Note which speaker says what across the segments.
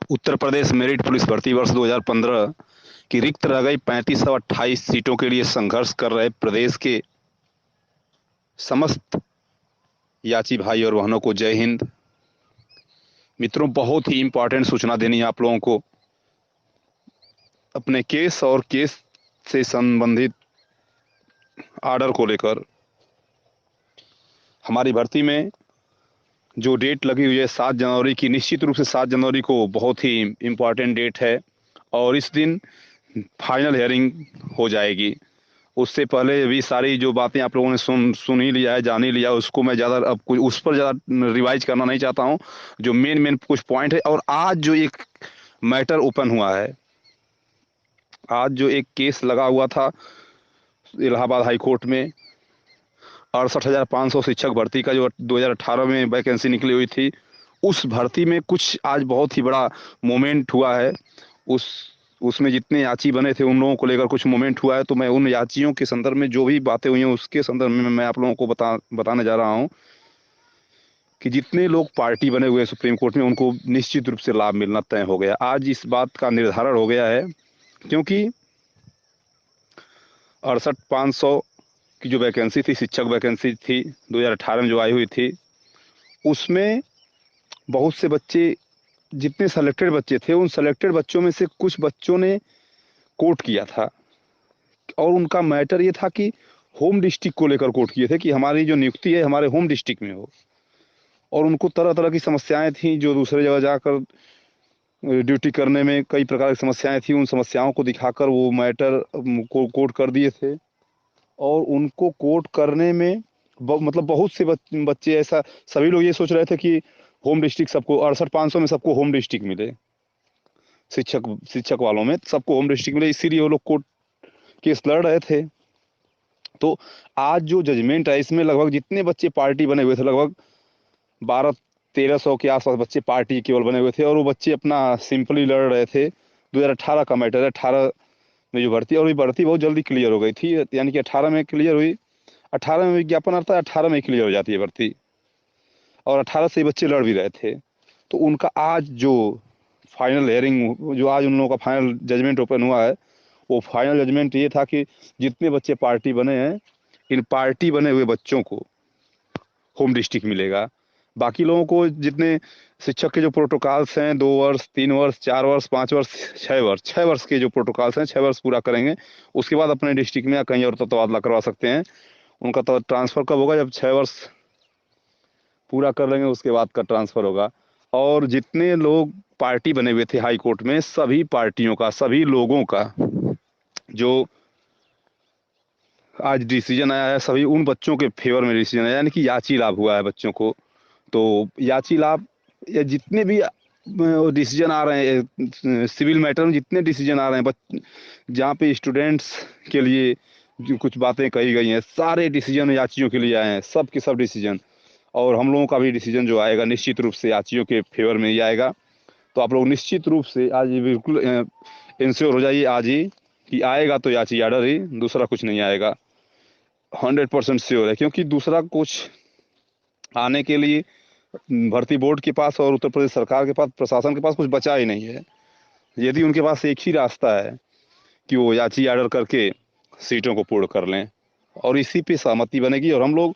Speaker 1: Uttar Pradesh merit police भर्ती वर्ष 2015 की रिक्त रह गई 3528 सीटों के लिए संघर्ष कर रहे प्रदेश के समस्त याची भाई और बहनों को जय हिंद। मित्रों, बहुत ही इंपॉर्टेंट सूचना देनी है आप लोगों को। अपने केस और केस से संबंधित आर्डर को लेकर हमारी भर्ती में जो डेट लगी हुई है 7 जनवरी की, निश्चित रूप से 7 जनवरी को बहुत ही इम्पॉर्टेंट डेट है और इस दिन फाइनल हियरिंग हो जाएगी। उससे पहले भी सारी जो बातें आप लोगों ने सुन ही लिया है, जान ही लिया, उसको मैं ज़्यादा अब कुछ उस पर ज़्यादा रिवाइज करना नहीं चाहता हूँ। जो मेन कुछ पॉइंट है, और आज जो एक मैटर ओपन हुआ है, आज जो एक केस लगा हुआ था इलाहाबाद हाई कोर्ट में 68,500 शिक्षक भर्ती का, जो 2018 में वैकेंसी निकली हुई थी, उस भर्ती में कुछ आज बहुत ही बड़ा मोमेंट हुआ है। उसमें जितने याची बने थे उन लोगों को लेकर कुछ मोमेंट हुआ है। तो मैं उन याचियों के संदर्भ में जो भी बातें हुई हैं उसके संदर्भ में मैं आप लोगों को बताने जा रहा हूं कि जितने लोग पार्टी बने हुए सुप्रीम कोर्ट में उनको निश्चित रूप से लाभ मिलना तय हो गया। आज इस बात का निर्धारण हो गया है, क्योंकि 68,500 की जो वैकेंसी थी, शिक्षक वैकेंसी थी 2018 में जो आई हुई थी, उसमें बहुत से बच्चे, जितने सेलेक्टेड बच्चे थे, उन सेलेक्टेड बच्चों में से कुछ बच्चों ने कोर्ट किया था और उनका मैटर ये था कि होम डिस्ट्रिक्ट को लेकर कोर्ट किए थे कि हमारी जो नियुक्ति है हमारे होम डिस्ट्रिक्ट में हो। और उनको तरह तरह की समस्याएं थी, जो दूसरे जगह जाकर ड्यूटी करने में कई प्रकार की समस्याएं थी। उन समस्याओं को दिखाकर वो मैटर को कोर्ट कर दिए थे और उनको कोर्ट करने में मतलब बहुत से बच्चे ऐसा, सभी लोग ये सोच रहे थे कि होम डिस्ट्रिक्ट सबको 68,500 में सबको होम डिस्ट्रिक्ट मिले, शिक्षक वालों में सबको होम डिस्ट्रिक्ट मिले, इसीलिए वो लोग कोर्ट केस लड़ रहे थे। तो आज जो जजमेंट है इसमें लगभग जितने बच्चे पार्टी बने हुए थे, लगभग 1200-1300 के आसपास बच्चे पार्टी केवल बने हुए थे और वो बच्चे अपना सिंपली लड़ रहे थे। 2018 का मैटर है, 18 में जो भर्ती, और ये भर्ती बहुत जल्दी क्लियर हो गई थी, यानी कि 18 में क्लियर हुई। 18 में विज्ञापन आता है, 18 में क्लियर हो जाती है भर्ती, और 18 से ही बच्चे लड़ भी रहे थे। तो उनका आज जो फाइनल हियरिंग, जो आज उन लोगों का फाइनल जजमेंट ओपन हुआ है, वो फाइनल जजमेंट ये था कि जितने बच्चे पार्टी बने हैं, इन पार्टी बने हुए बच्चों को होम डिस्ट्रिक्ट मिलेगा। बाकी लोगों को, जितने शिक्षक के जो प्रोटोकॉल्स हैं, 2 वर्ष, 3 वर्ष, 4 वर्ष, 5 वर्ष, 6 वर्ष, 6 वर्ष के जो प्रोटोकॉल्स हैं, 6 वर्ष पूरा करेंगे, उसके बाद अपने डिस्ट्रिक्ट में या कहीं और तबादला करवा सकते हैं। उनका तो ट्रांसफ़र कब होगा? जब 6 वर्ष पूरा कर लेंगे उसके बाद का ट्रांसफ़र होगा। और जितने लोग पार्टी बने हुए थे हाई कोर्ट में, सभी पार्टियों का, सभी लोगों का जो आज डिसीजन आया है, सभी उन बच्चों के फेवर में डिसीजन आया, यानी कि याची लाभ हुआ है बच्चों को। तो याची लाभ, या जितने भी डिसीजन आ रहे हैं सिविल मैटर में, जितने डिसीजन आ रहे हैं जहाँ पे स्टूडेंट्स के लिए जो कुछ बातें कही गई हैं, सारे डिसीजन याचियों के लिए आए हैं, सब के सब डिसीजन। और हम लोगों का भी डिसीजन जो आएगा निश्चित रूप से याचियों के फेवर में ही आएगा। तो आप लोग निश्चित रूप से आज ये बिल्कुल इंश्योर हो जाइए आज ही कि आएगा तो याची आर्डर ही, दूसरा कुछ नहीं आएगा। 100% श्योर है, क्योंकि दूसरा कुछ आने के लिए भर्ती बोर्ड के पास और उत्तर प्रदेश सरकार के पास, प्रशासन के पास कुछ बचा ही नहीं है। यदि उनके पास एक ही रास्ता है कि वो याची आर्डर करके सीटों को पूर्ण कर लें और इसी पे सहमति बनेगी, और हम लोग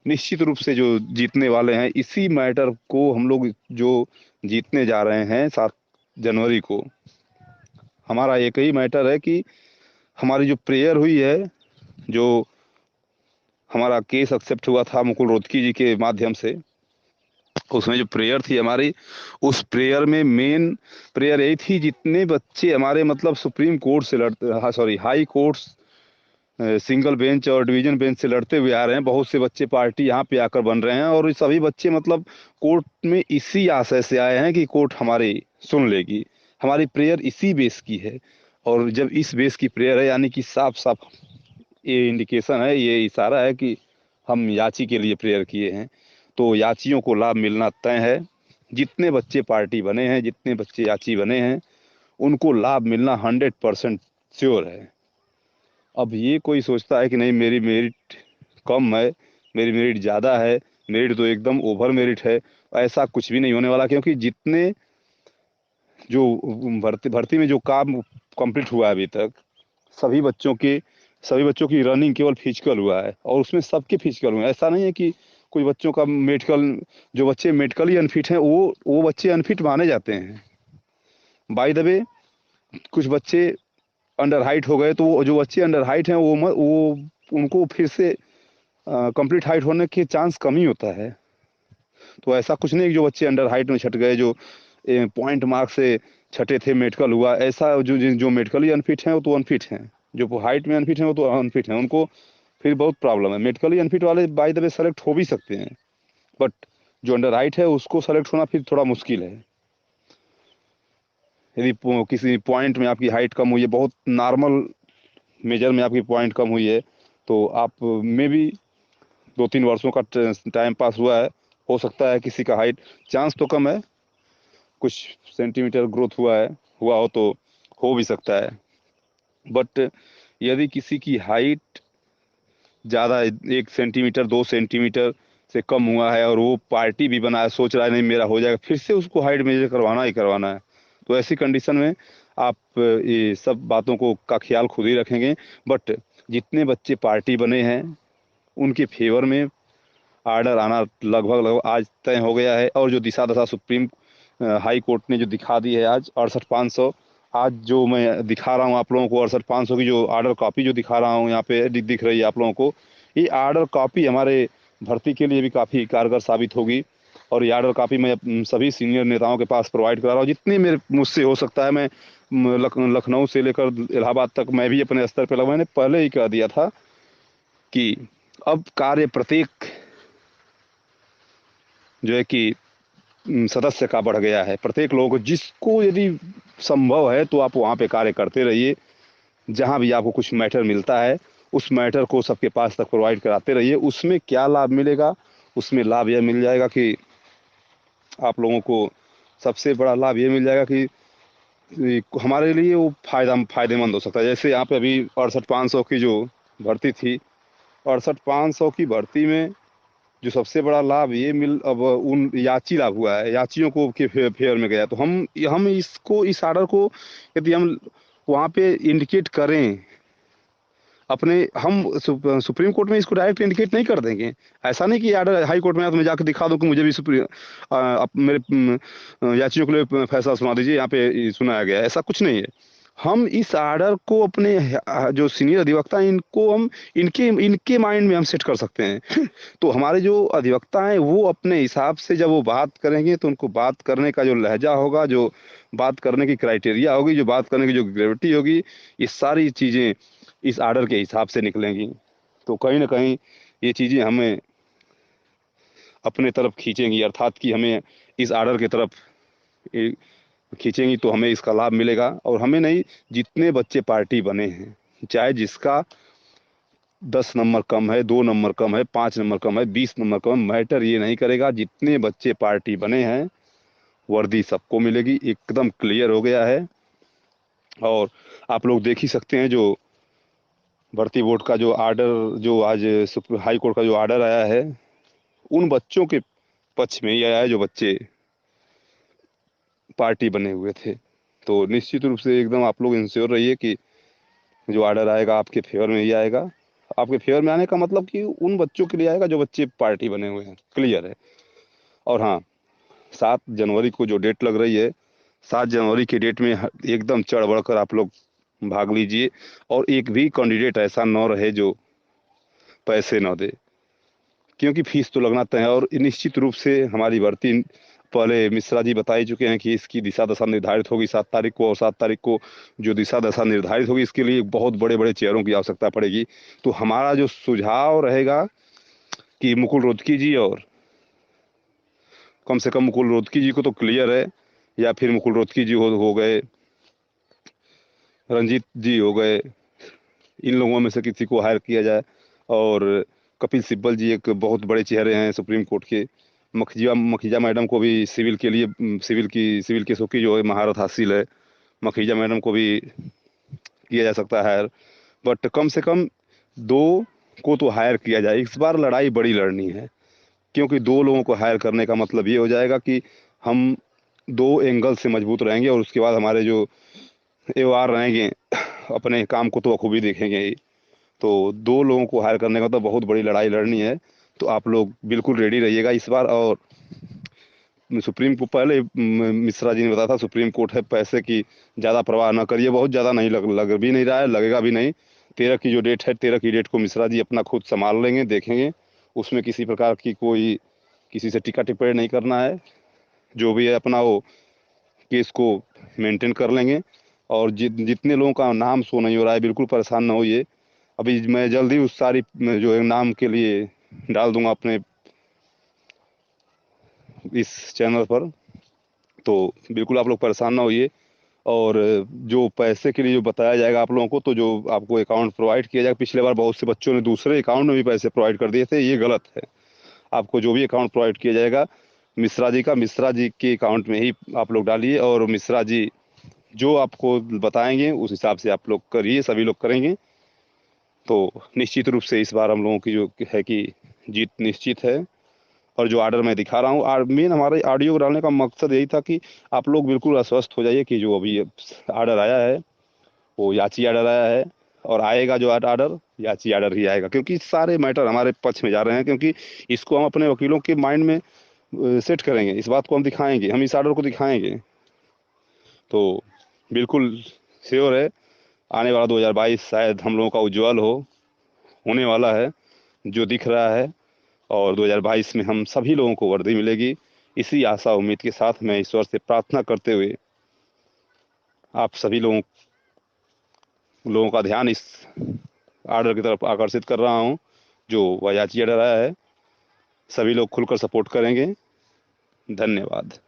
Speaker 1: निश्चित रूप से जो जीतने वाले हैं, इसी मैटर को हम लोग जो जीतने जा रहे हैं 7 जनवरी को। हमारा एक ही मैटर है कि हमारी जो प्रेयर हुई है, जो हमारा केस एक्सेप्ट हुआ था मुकुल रोहतगी जी के माध्यम से, उसमें जो प्रेयर थी हमारी, उस प्रेयर में मेन प्रेयर यही थी, जितने बच्चे हमारे मतलब सुप्रीम कोर्ट से लड़ते, हाँ sorry, high courts single bench और डिवीजन बेंच से लड़ते हुए आ रहे हैं, बहुत से बच्चे पार्टी यहाँ पे आकर बन रहे हैं, और ये सभी बच्चे मतलब कोर्ट में इसी आशय से आए हैं कि कोर्ट हमारी सुन लेगी। हमारी प्रेयर इसी बेस की है, और जब इस बेस की प्रेयर है, यानी कि साफ साफ ये इंडिकेशन है, ये इशारा है कि हम याची के लिए प्रेयर किए हैं। तो याचियों को लाभ मिलना तय है। जितने बच्चे पार्टी बने हैं, जितने बच्चे याची बने हैं, उनको लाभ मिलना 100% श्योर है। अब ये कोई सोचता है कि नहीं मेरी मेरिट कम है, मेरी मेरिट ज़्यादा है, मेरिट तो एकदम ओवर मेरिट है, ऐसा कुछ भी नहीं होने वाला, क्योंकि जितने जो भर्ती भर्ती में जो काम कंप्लीट हुआ है अभी तक, सभी बच्चों के सभी बच्चों की रनिंग केवल फिजिकल हुआ है, और उसमें सबके फिजिकल हुए हैं। ऐसा नहीं है कि कुछ बच्चों का मेडिकल, जो बच्चे मेडिकली अनफिट हैं वो बच्चे अनफिट माने जाते हैं। बाय द वे कुछ बच्चे अंडर हाइट हो गए, तो वो जो बच्चे अंडर हाइट हैं वो उनको फिर से कंप्लीट हाइट होने के चांस कम ही होता है। तो ऐसा कुछ नहीं कि जो बच्चे अंडर हाइट में छट गए, जो पॉइंट मार्क से छटे थे, मेडिकल हुआ, ऐसा जो जो मेडिकली अनफिट हैं वो तो अनफिट हैं, जो हाइट में अनफिट हैं वो तो अनफिट हैं, उनको फिर बहुत प्रॉब्लम है। मेडिकली अनफिट वाले बाय द वे सेलेक्ट हो भी सकते हैं, बट जो अंडर हाइट है उसको सेलेक्ट होना फिर थोड़ा मुश्किल है। यदि किसी पॉइंट में आपकी हाइट कम हुई है, बहुत नॉर्मल मेजर में आपकी पॉइंट कम हुई है, तो आप में भी 2-3 वर्षों का टाइम पास हुआ है, हो सकता है किसी का हाइट, चांस तो कम है, कुछ सेंटीमीटर ग्रोथ हुआ हो तो हो भी सकता है। बट यदि किसी की हाइट ज़्यादा 1 सेंटीमीटर 2 सेंटीमीटर से कम हुआ है और वो पार्टी भी बनाया, सोच रहा है नहीं मेरा हो जाएगा, फिर से उसको हाइट मेजर करवाना ही करवाना है, तो ऐसी कंडीशन में आप ये सब बातों को का ख्याल खुद ही रखेंगे। बट जितने बच्चे पार्टी बने हैं उनके फेवर में आर्डर आना लगभग लगभग आज तय हो गया है। और जो दिशा दशा सुप्रीम हाई कोर्ट ने जो दिखा दी है आज 68,500, आज जो मैं दिखा रहा हूँ आप लोगों को 68,500 की जो आर्डर कॉपी जो दिखा रहा हूँ यहाँ पे दिख रही है आप लोगों को, ये आर्डर कॉपी हमारे भर्ती के लिए भी काफ़ी कारगर साबित होगी। और ये आर्डर कॉपी मैं सभी सीनियर नेताओं के पास प्रोवाइड करा रहा हूँ, जितनी मेरे मुझसे हो सकता है। मैं लखनऊ से लेकर इलाहाबाद तक मैं भी अपने स्तर पर मैंने पहले ही कह दिया था कि अब कार्य प्रत्येक जो है कि सदस्य का बढ़ गया है। प्रत्येक लोगों को, जिसको यदि संभव है तो आप वहाँ पे कार्य करते रहिए, जहाँ भी आपको कुछ मैटर मिलता है उस मैटर को सबके पास तक प्रोवाइड कराते रहिए। उसमें क्या लाभ मिलेगा, उसमें लाभ यह मिल जाएगा कि आप लोगों को सबसे बड़ा लाभ ये मिल जाएगा कि हमारे लिए वो फायदेमंद हो सकता है। जैसे यहाँ पे अभी 68,500 की जो भर्ती थी, 68,500 की भर्ती में जो सबसे बड़ा लाभ ये अब उन याची लाभ हुआ है, याचियों को के फेयर में गया, तो हम इसको, इस ऑर्डर को यदि हम वहाँ पे इंडिकेट करें अपने, हम सुप्रीम कोर्ट में इसको डायरेक्ट इंडिकेट नहीं कर देंगे। ऐसा नहीं कि ऑर्डर हाई कोर्ट में तो मैं जाकर दिखा दूं कि मुझे भी मेरे याचियों के लिए फैसला सुना दीजिए, यहाँ पे सुनाया गया है, ऐसा कुछ नहीं है। हम इस ऑर्डर को अपने जो सीनियर अधिवक्ता हैं इनको हम इनके इनके माइंड में हम सेट कर सकते हैं। तो हमारे जो अधिवक्ता हैं वो अपने हिसाब से जब वो बात करेंगे तो उनको बात करने का जो लहजा होगा, जो बात करने की क्राइटेरिया होगी, जो बात करने की जो ग्रेविटी होगी, ये सारी चीज़ें इस ऑर्डर के हिसाब से निकलेंगी। तो कहीं ना कहीं ये चीज़ें हमें अपने तरफ खींचेंगी, अर्थात कि हमें इस ऑर्डर की तरफ खींचेंगी, तो हमें इसका लाभ मिलेगा। और हमें नहीं, जितने बच्चे पार्टी बने हैं, चाहे जिसका 10 नंबर कम है, 2 नंबर कम है, 5 नंबर कम है, 20 नंबर कम है, मैटर ये नहीं करेगा। जितने बच्चे पार्टी बने हैं वर्दी सबको मिलेगी, एकदम क्लियर हो गया है। और आप लोग देख ही सकते हैं जो भर्ती बोर्ड का जो आर्डर, जो आज हाई कोर्ट का जो आर्डर आया है, उन बच्चों के पक्ष में ही आया है जो बच्चे पार्टी बने हुए थे। तो निश्चित रूप से एकदम आप लोग इंश्योर रहिए कि जो ऑर्डर आएगा आपके फेवर में ही आएगा। आपके फेवर में आने का मतलब कि उन बच्चों के लिए आएगा जो बच्चे पार्टी बने हुए हैं, क्लियर है। और हाँ, 7 जनवरी को जो डेट लग रही है, 7 जनवरी की डेट में एकदम चढ़ बढ़कर आप लोग भाग लीजिए, और एक भी कैंडिडेट ऐसा न रहे जो पैसे न दे, क्योंकि फीस तो लगना तय है। और निश्चित रूप से हमारी भर्ती, पहले मिश्रा जी बता ही चुके हैं कि इसकी दिशा दशा निर्धारित होगी 7 तारीख को, और 7 तारीख को जो दिशा दशा निर्धारित होगी इसके लिए बहुत बड़े बड़े चेयरों की आवश्यकता पड़ेगी। तो हमारा जो सुझाव रहेगा कि मुकुल रोहतगी जी, और कम से कम मुकुल रोहतगी जी को तो क्लियर है, या फिर मुकुल रोहतगी जी हो गए, रंजीत जी हो गए, इन लोगों में से किसी को हायर किया जाए। और कपिल सिब्बल जी एक बहुत बड़े चेहरे हैं सुप्रीम कोर्ट के। मखीजा मैडम को भी सिविल के लिए, सिविल केसों की जो है महारत हासिल है, मखीजा मैडम को भी किया जा सकता है हायर। बट कम से कम 2 को तो हायर किया जाए। इस बार लड़ाई बड़ी लड़नी है, क्योंकि 2 लोगों को हायर करने का मतलब ये हो जाएगा कि हम 2 एंगल से मजबूत रहेंगे और उसके बाद हमारे जो एओआर रहेंगे अपने काम को तो बखूबी देखेंगे ही। तो 2 लोगों को हायर करने का तो बहुत बड़ी लड़ाई लड़नी है। तो आप लोग बिल्कुल रेडी रहिएगा इस बार। और सुप्रीम को पहले मिश्रा जी ने बताया था, सुप्रीम कोर्ट है, पैसे की ज़्यादा परवाह ना करिए, बहुत ज़्यादा नहीं लग भी नहीं रहा है, लगेगा भी नहीं। 13 की जो डेट है, 13 की डेट को मिश्रा जी अपना खुद संभाल लेंगे, देखेंगे। उसमें किसी प्रकार की कोई किसी से टीका टिप्पणी नहीं करना है। जो भी है अपना वो केस को मेंटेन कर लेंगे। और जितने लोगों का नाम शो नहीं हो रहा है, बिल्कुल परेशान ना होइए। अभी मैं जल्दी उस सारी जो है नाम के लिए डाल दूंगा अपने इस चैनल पर। तो बिल्कुल आप लोग परेशान ना होइए। और जो पैसे के लिए जो बताया जाएगा आप लोगों को, तो जो आपको अकाउंट प्रोवाइड किया जाएगा, पिछले बार बहुत से बच्चों ने दूसरे अकाउंट में भी पैसे प्रोवाइड कर दिए थे, ये गलत है। आपको जो भी अकाउंट प्रोवाइड किया जाएगा मिश्रा जी के अकाउंट में ही आप लोग डालिए। और मिश्रा जी जो आपको बताएंगे उस हिसाब से आप लोग करिए, सभी लोग करेंगे। तो निश्चित रूप से इस बार हम लोगों की जो है कि जीत निश्चित है। और जो ऑर्डर मैं दिखा रहा हूँ, मेन हमारे ऑडियो डालने का मकसद यही था कि आप लोग बिल्कुल आश्वस्त हो जाइए कि जो अभी ऑर्डर आया है वो याची ऑर्डर आया है। और आएगा जो ऑर्डर, याची ऑर्डर ही आएगा, क्योंकि सारे मैटर हमारे पक्ष में जा रहे हैं। क्योंकि इसको हम अपने वकीलों के माइंड में सेट करेंगे, इस बात को हम दिखाएंगे, हम इस ऑर्डर को दिखाएंगे। तो बिल्कुल श्योर है, आने वाला 2022 शायद हम लोगों का उज्जवल होने वाला है, जो दिख रहा है। और 2022 में हम सभी लोगों को वर्दी मिलेगी। इसी आशा उम्मीद के साथ मैं ईश्वर से प्रार्थना करते हुए आप सभी लोगों का ध्यान इस ऑर्डर की तरफ आकर्षित कर रहा हूं, जो वायाची ऑर्डर आया है। सभी लोग खुलकर सपोर्ट करेंगे। धन्यवाद।